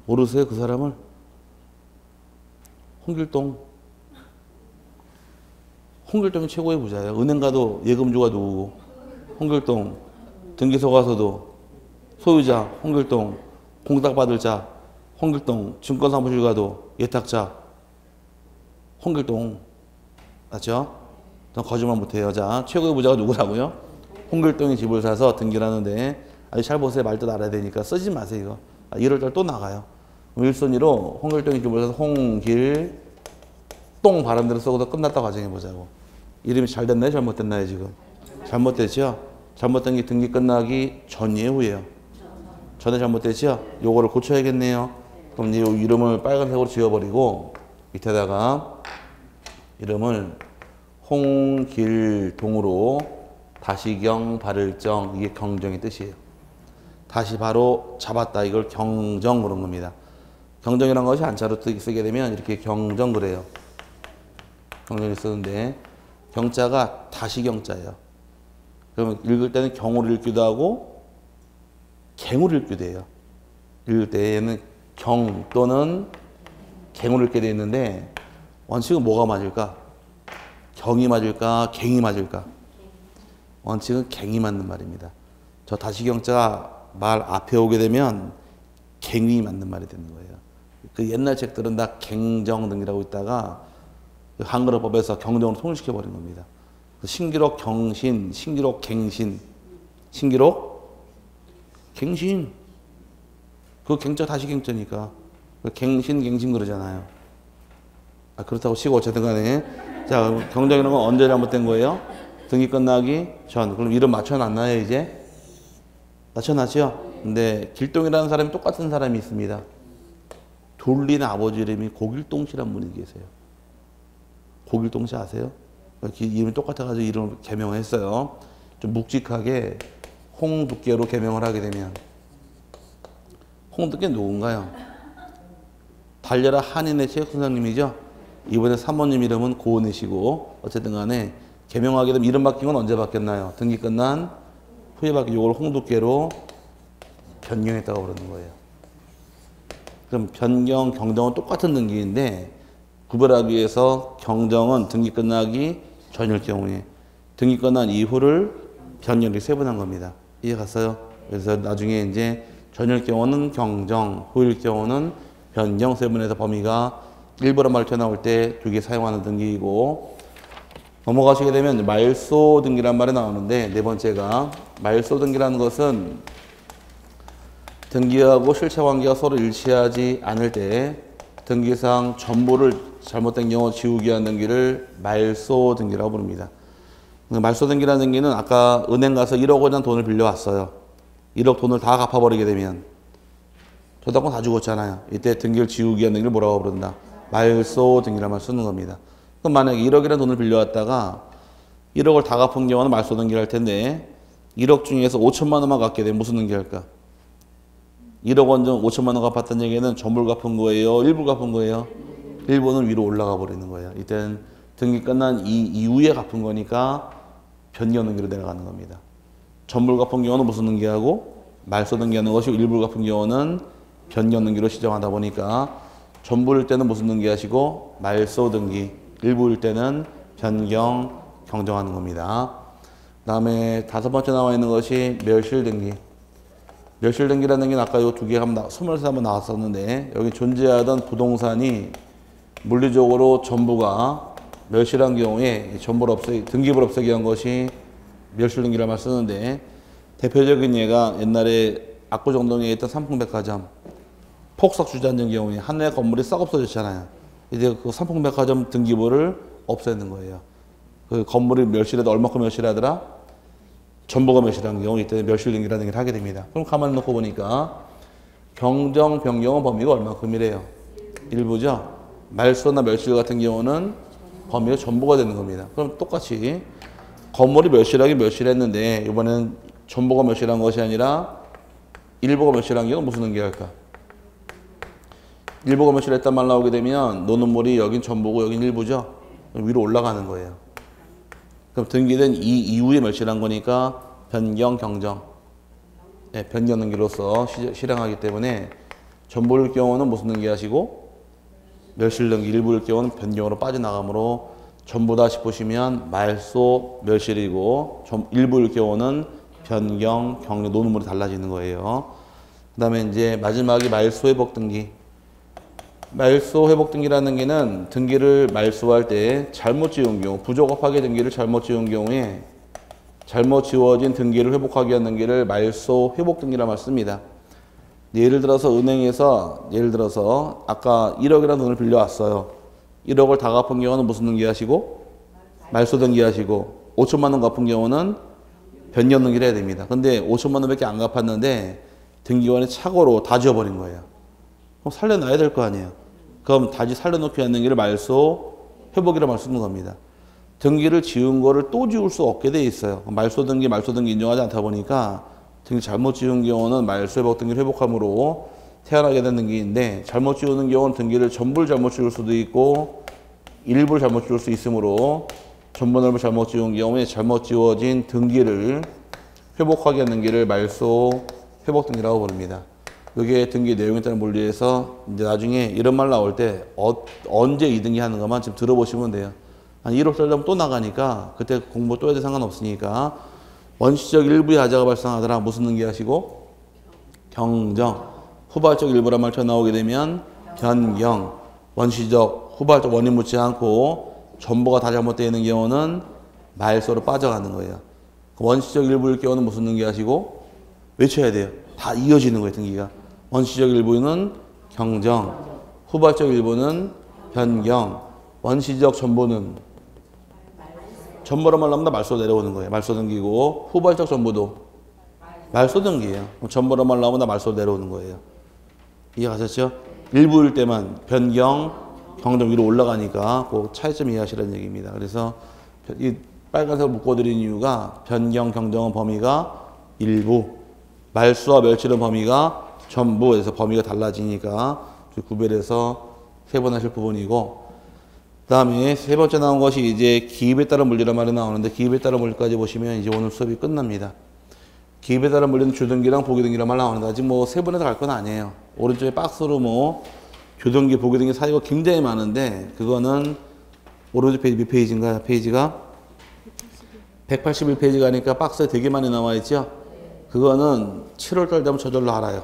[SPEAKER 1] 모르세요 그 사람을? 홍길동이 최고의 부자예요. 은행 가도 예금주가 누구고 홍길동. 등기소 가서도 소유자 홍길동, 공탁 받을 자 홍길동, 증권사무실 가도 예탁자 홍길동. 맞죠? 거짓말 못해요. 자, 최고의 부자가 누구라고요? 홍길동이 집을 사서 등기를 하는데 아주 잘 보세요. 말도 알아야 되니까 쓰지 마세요. 이거. 1월달 또 나가요. 1순위로 홍길동이 집을 사서 홍길동 발음대로 쓰고도 끝났다고 가정해보자고. 이름이 잘 됐나요? 잘못됐나요? 지금? 잘못됐죠? 잘못된 게 등기 끝나기 전이에요, 후예요? 전에 잘못됐죠? 요거를 고쳐야겠네요. 그럼 이 이름을 빨간색으로 지워버리고 밑에다가 이름을 홍길동으로 다시경 발을정, 이게 경정의 뜻이에요. 다시 바로 잡았다, 이걸 경정 그런 겁니다. 경정이라는 것이 한자로 쓰게 되면 이렇게 경정 그래요. 경정이 쓰는데 경자가 다시경자예요. 그러면 읽을 때는 경으로 읽기도 하고 갱으로 읽기도 해요. 읽을 때에는 경 또는 갱으로 읽게 되어 있는데 원칙은 뭐가 맞을까? 경이 맞을까? 갱이 맞을까? 원칙은 갱이 맞는 말입니다. 저 다시경자가 말 앞에 오게 되면 갱이 맞는 말이 되는 거예요. 그 옛날 책들은 다 갱정 등이라고 있다가 한글어법에서 경정으로 통일시켜 버린 겁니다. 신기록 경신, 신기록 갱신, 신기록 갱신. 그 갱자 다시경자니까 갱신 갱신 그러잖아요. 그렇다고 치고 어쨌든 간에 자, 경정이라는 건 언제 잘못된 거예요? 등기 끝나기 전. 그럼 이름 맞춰놨나요 이제? 맞춰놨죠? 근데 길동이라는 사람이 똑같은 사람이 있습니다. 돌린 아버지 이름이 고길동 씨란 분이 계세요. 고길동 씨 아세요? 이름이 똑같아가지고 이름을 개명을 했어요. 좀 묵직하게 홍두깨로 개명을 하게 되면. 홍두깨 누군가요? 달려라 한인의 체육 선생님이죠. 이번에 사모님 이름은 고은혜시고 어쨌든 간에 개명하게 되면 이름 바뀐 건 언제 바뀌었나요? 등기 끝난 후에 바뀐 이걸 홍두깨로 변경했다고 그러는 거예요. 그럼 변경, 경정은 똑같은 등기인데 구별하기 위해서 경정은 등기 끝나기 전일 경우에 등기 끝난 이후를 변경이 세분한 겁니다. 이해 갔어요? 그래서 나중에 이제 전일 경우는 경정, 후일 경우는 변경 세분해서 범위가 일부러 말 튀어나올 때 두 개 사용하는 등기이고 넘어가시게 되면 말소 등기란 말이 나오는데 네 번째가 말소 등기라는 것은 등기하고 실체 관계가 서로 일치하지 않을 때 등기상 전부를 잘못된 경우 지우기 위한 등기를 말소 등기라고 부릅니다. 말소 등기라는 등기는 아까 은행 가서 1억 원이라는 돈을 빌려왔어요. 1억 돈을 다 갚아버리게 되면 저당권 다 죽었잖아요. 이때 등기를 지우기 위한 등기를 뭐라고 부른다? 말소 등기란 말 쓰는 겁니다. 그럼 만약에 1억이라는 돈을 빌려왔다가 1억을 다 갚은 경우는 말소 등기를 할 텐데 1억 중에서 5천만 원만 갚게 되면 무슨 등기 할까? 1억 원 중 5천만 원 갚았다는 얘기는 전부를 갚은 거예요? 일부 갚은 거예요? 일부는 위로 올라가 버리는 거예요. 이때는 등기 끝난 이후에 갚은 거니까 변경 등기로 내려가는 겁니다. 전부를 갚은 경우는 무슨 등기하고 말소 등기하는 것이고 일부를 갚은 경우는 변경 등기로 시정하다 보니까 전부일 때는 무슨 등기 하시고 말소 등기, 일부일 때는 변경, 경정하는 겁니다. 그 다음에 다섯 번째 나와 있는 것이 멸실 등기. 멸실 등기라는 게 아까 이 두 개 소멸서 한번 나왔었는데 여기 존재하던 부동산이 물리적으로 전부가 멸실한 경우에 전부를 등기부를 없애기 위한 것이 멸실 등기라는 말 쓰는데 대표적인 예가 옛날에 압구정동에 있던 삼풍백화점 폭삭 주저앉은 경우에 한 해 건물이 싹 없어졌잖아요. 이제 그 삼풍백화점 등기부를 없애는 거예요. 그 건물이 멸실해도 얼마큼 멸실하더라? 전부가 멸실한 경우 이때 멸실 등기라는 걸 하게 됩니다. 그럼 가만히 놓고 보니까 경정, 변경은 범위가 얼마큼이래요? 일부죠. 말소나 멸실 같은 경우는 범위가 전부가 되는 겁니다. 그럼 똑같이 건물이 멸실하긴 멸실했는데 이번에는 전부가 멸실한 것이 아니라 일부가 멸실한 경우는 무슨 등기할까? 일부가 멸실했단 말 나오게 되면 노는 물이 여긴 전부고 여긴 일부죠. 위로 올라가는 거예요. 그럼 등기된 이후에 멸실한 거니까 변경, 경정. 네, 변경 등기로서 실행하기 때문에 전부일 경우는 무슨 등기 하시고 멸실 등기, 일부일 경우는 변경으로 빠져나가므로 전부다 싶으시면 말소, 멸실이고 일부일 경우는 변경, 경정, 노는 물이 달라지는 거예요. 그 다음에 이제 마지막이 말소 회복 등기. 말소 회복 등기라는 게는 등기를 말소할 때 잘못 지운 경우, 부적합하게 등기를 잘못 지운 경우에 잘못 지워진 등기를 회복하기 위한 등기를 말소 회복 등기라 말 씁니다. 예를 들어서 은행에서 아까 1억이라는 돈을 빌려왔어요. 1억을 다 갚은 경우는 무슨 등기 하시고? 말소 등기 하시고 5천만 원 갚은 경우는 변경 등기를 해야 됩니다. 근데 5천만 원밖에 안 갚았는데 등기관이 착오로 다 지워버린 거예요. 그럼 살려놔야 될 거 아니에요. 그럼 다시 살려놓기 위한 등기를 말소 회복이라 말 쓰는 겁니다. 등기를 지은 거를 또 지울 수 없게 돼 있어요. 말소 등기 인정하지 않다 보니까 등기 잘못 지은 경우는 말소 회복 등기를 회복함으로 태어나게 된 등기인데 잘못 지우는 경우는 등기를 전부를 잘못 지울 수도 있고 일부를 잘못 지울 수 있으므로 전부 잘못 지운 경우에 잘못 지워진 등기를 회복하게 하는 등기를 말소 회복 등기라고 부릅니다. 이게 등기 내용에 따른 논리에서 이제 나중에 이런 말 나올 때 언제 이등기 하는 것만 지금 들어보시면 돼요. 한 1억 살려면 또 나가니까 그때 공부 또 해도 상관없으니까 원시적 일부의 하자가 발생하더라. 무슨 등기 하시고? 경정. 후발적 일부란 말 나오게 되면 변경. 원시적, 후발적 원인 묻지 않고 전부가 다 잘못되어 있는 경우는 말소로 빠져가는 거예요. 원시적 일부일 경우는 무슨 등기 하시고? 외쳐야 돼요. 다 이어지는 거예요, 등기가. 원시적 일부는 경정, 후발적 일부는 변경, 원시적 전부는 전부란 말 나오면 말소 내려오는 거예요. 말소 등기고 후발적 전부도 말소 등기예요. 전부란 말 나오면 말소 내려오는 거예요. 이해가셨죠? 일부일 때만 변경, 경정 위로 올라가니까 그 차이점 이해하시라는 얘기입니다. 그래서 이 빨간색 묶어드린 이유가 변경, 경정은 범위가 일부, 말소와 멸치는 범위가 전부에서 범위가 달라지니까 구별해서 세분하실 부분이고, 그 다음에 세 번째 나온 것이 이제 기입에 따른 물리란 말이 나오는데 기입에 따른 물리까지 보시면 이제 오늘 수업이 끝납니다. 기입에 따른 물리는 주등기랑 보기등기란 말 나오는데 아직 뭐 세분해서 갈 건 아니에요. 오른쪽에 박스로 뭐 주등기, 보기등기 사이가 굉장히 많은데 그거는 오른쪽 페이지 몇 페이지인가요? 페이지가 181페이지 가니까 박스에 되게 많이 나와 있죠? 그거는 7월달 되면 저절로 알아요.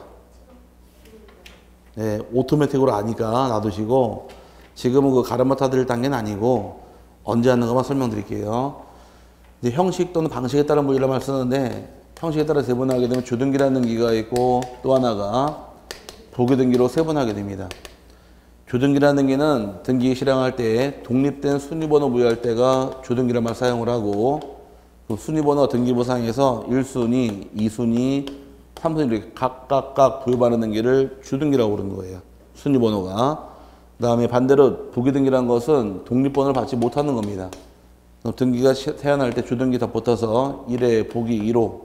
[SPEAKER 1] 네, 오토매틱으로 아니까 놔두시고 지금은 그 가르마 드릴 단계는 아니고 언제 하는 것만 설명드릴게요. 이제 형식 또는 방식에 따른 물리란 말 쓰는데 형식에 따라 세분하게 되면 주등기라는 등기가 있고 또 하나가 보기등기로 세분하게 됩니다. 주등기라는 등기는 등기 실행할 때 독립된 순위번호 부여할 때가 주등기란 말 사용을 하고 그 순위번호 등기부상에서 1순위, 2순위, 3순위 이렇게 각각 부여받는 등기를 주등기라고 부르는 거예요. 순위번호가. 그 다음에 반대로 부기등기라는 것은 독립번호를 받지 못하는 겁니다. 등기가 태어날 때 주등기 다 붙어서 1에 부기 1호,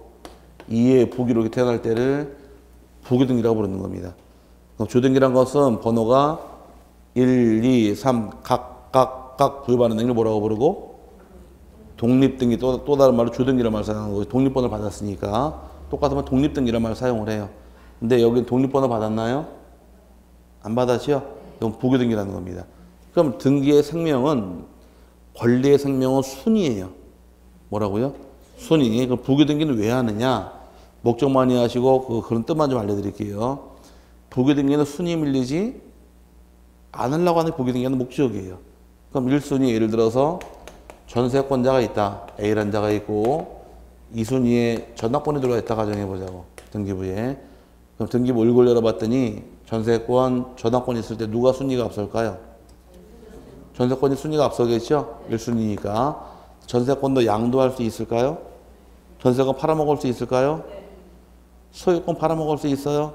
[SPEAKER 1] 2에 부기로 이렇게 태어날 때를 부기등기라고 부르는 겁니다. 주등기라는 것은 번호가 1, 2, 3 각각 부여받는 등기를 뭐라고 부르고 독립등기 또 다른 말로 주등기란 말을 사용하는 거고 독립번호를 받았으니까 똑같으면 독립등기란 말을 사용을 해요. 근데 여기 독립번호 받았나요? 안 받았죠? 이건 부기등기라는 겁니다. 그럼 등기의 생명은 권리의 생명은 순이에요. 뭐라고요? 순이. 그 부기등기는 왜 하느냐? 목적 많이 하시고 그런 뜻만 좀 알려드릴게요. 부기등기는 순이 밀리지 않으려고 하는 부기등기는 목적이에요. 그럼 1순위 예를 들어서 전세권자가 있다. A라는 자가 있고 2순위에 전납권이 들어와 있다 가정해보자고. 등기부에. 그럼 등기부 얼굴 열어봤더니 전세권, 전납권이 있을 때 누가 순위가 앞설까요? 전세권이 순위가 앞서겠죠? 1순위니까. 전세권도 양도할 수 있을까요? 전세권 팔아먹을 수 있을까요? 소유권 팔아먹을 수 있어요?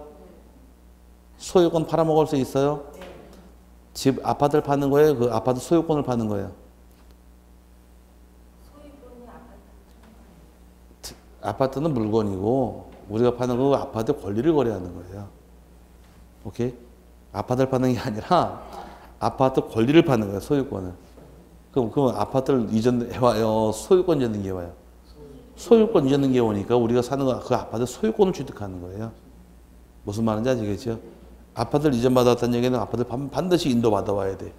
[SPEAKER 1] 소유권 팔아먹을 수 있어요? 집, 아파트를 파는 거예요? 그 아파트 소유권을 파는 거예요? 아파트는 물건이고 우리가 파는 거 아파트 권리를 거래하는 거예요. 오케이? 아파트를 파는 게 아니라 아파트 권리를 파는 거예요. 소유권을. 그럼 아파트를 이전해와요? 소유권 이전 등기해와요? 소유권 이전 등기해오니까 우리가 사는 거 그 아파트 소유권을 취득하는 거예요. 무슨 말인지 아시겠죠? 아파트를 이전받았다는 얘기는 아파트를 반드시 인도받아와야 돼.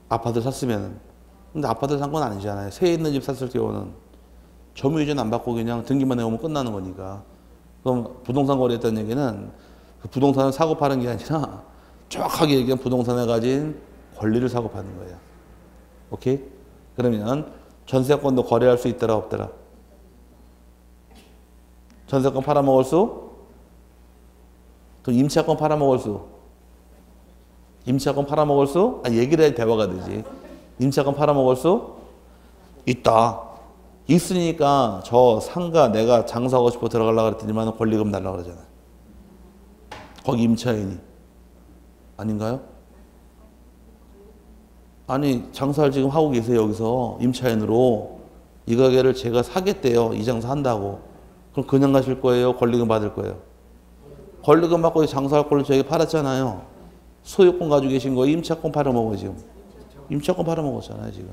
[SPEAKER 1] 아파트를 샀으면. 근데 아파트를 산 건 아니잖아요. 새 있는 집 샀을 경우는 점유 이전 안 받고 그냥 등기만 해오면 끝나는 거니까. 그럼 부동산 거래했다는 얘기는 그 부동산을 사고 파는 게 아니라 정확하게 얘기하면 부동산에 가진 권리를 사고 파는 거예요. 오케이? 그러면 전세권도 거래할 수 있더라 없더라? 전세권 팔아먹을 수? 그럼 임차권 팔아먹을 수? 임차권 팔아먹을 수? 얘기를 해야 대화가 되지. 임차권 팔아먹을 수? 있다. 있으니까 저 상가 내가 장사하고 싶어 들어가려고 그랬더니만 권리금 달라고 그러잖아. 거기 임차인이. 아닌가요? 아니 장사를 지금 하고 계세요. 여기서 임차인으로 이 가게를 제가 사겠대요. 이 장사 한다고. 그럼 그냥 가실 거예요? 권리금 받을 거예요? 권리금 받고 장사할 걸로 저에게 팔았잖아요. 소유권 가지고 계신 거 임차권 팔아먹어요 지금. 임차권 팔아먹었잖아요 지금.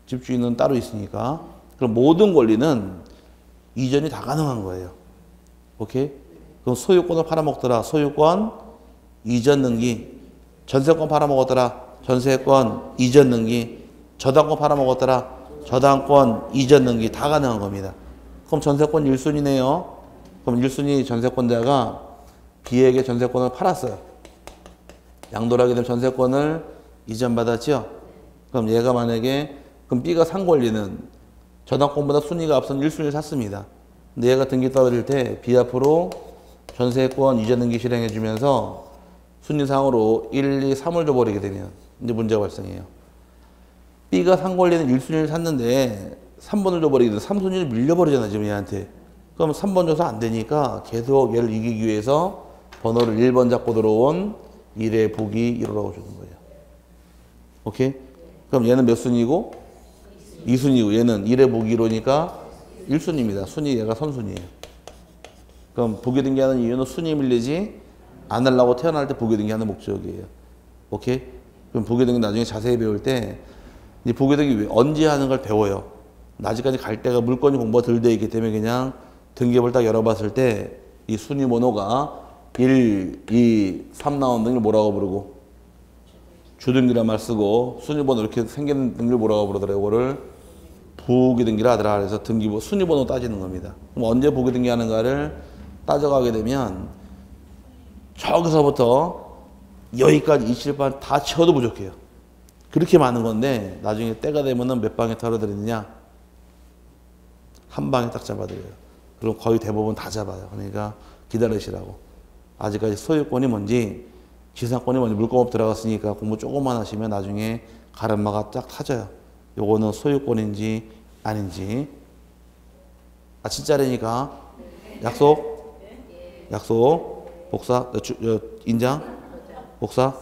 [SPEAKER 1] 집주인은 따로 있으니까. 그럼 모든 권리는 이전이 다 가능한 거예요. 오케이? 그럼 소유권을 팔아먹더라. 소유권 이전 등기. 전세권 팔아먹었더라. 전세권 이전 등기. 저당권 팔아먹었더라. 저당권 이전 등기 다 가능한 겁니다. 그럼 전세권 1순위네요. 그럼 1순위 전세권자가 B에게 전세권을 팔았어요. 양도하게 되면 전세권을 이전받았죠. 그럼 얘가 만약에 그럼 B가 산 권리는 저당권보다 순위가 앞선 1순위를 샀습니다. 근데 얘가 등기 떨어질 때 B 앞으로 전세권 이전 등기 실행해 주면서 순위상으로 1, 2, 3을 줘버리게 되면 이제 문제가 발생해요. B가 산 권리는 1순위를 샀는데 3번을 줘버리게 되면 3순위를 밀려버리잖아 지금 얘한테. 그럼 3번 줘서 안 되니까 계속 얘를 이기기 위해서 번호를 1번 잡고 들어온 1의 보기 1호라고 주는 거예요. 오케이? 그럼 얘는 몇 순위고? 2순위고 얘는 1의 보기 1호니까 1순위입니다. 순위 얘가 선순위예요. 그럼 보기 등기하는 이유는 순위 밀리지 안 하려고 태어날 때 보기 등기하는 목적이에요. 오케이? 그럼 보기 등기 나중에 자세히 배울 때 이 보기 등기 언제 하는 걸 배워요. 아직까지 갈 때가 물건이 공부가 덜 돼 있기 때문에 그냥 등기부를 딱 열어봤을 때 이 순위 번호가 1, 2, 3 나온 등기를 뭐라고 부르고 주등기란 말 쓰고 순위 번호 이렇게 생기는 등기를 뭐라고 부르더라고요. 이거를 부기 등기를 하더라. 그래서 등기부 순위 번호 따지는 겁니다. 그럼 언제 부기 등기하는가를 따져가게 되면 저기서부터 여기까지 이칠반 다 채워도 부족해요. 그렇게 많은 건데 나중에 때가 되면은 몇 방에 털어드리느냐? 한 방에 딱 잡아드려요. 그럼 거의 대부분 다 잡아요. 그러니까 기다리시라고. 아직까지 소유권이 뭔지 지상권이 뭔지 물건업 들어갔으니까 공부 조금만 하시면 나중에 가름마가 딱 타져요. 요거는 소유권인지 아닌지. 아 진짜라니까. 약속? 약속? 복사? 인장? 복사?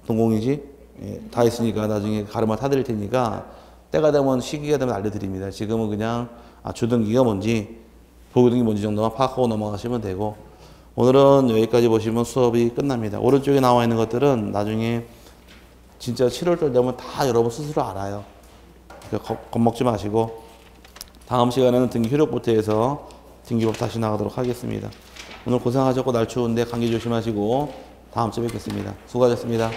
[SPEAKER 1] 동공이지? 예, 다 있으니까 나중에 가르마 타드릴 테니까 때가 되면 시기가 되면 알려드립니다. 지금은 그냥 주등기가 뭔지 보기등기 뭔지 정도만 파악하고 넘어가시면 되고 오늘은 여기까지 보시면 수업이 끝납니다. 오른쪽에 나와 있는 것들은 나중에 진짜 7월달 되면 다 여러분 스스로 알아요. 그러니까 겁먹지 마시고 다음 시간에는 등기 효력부터 해서 등기법 다시 나가도록 하겠습니다. 오늘 고생하셨고 날 추운데 감기 조심하시고 다음 주에 뵙겠습니다. 수고하셨습니다.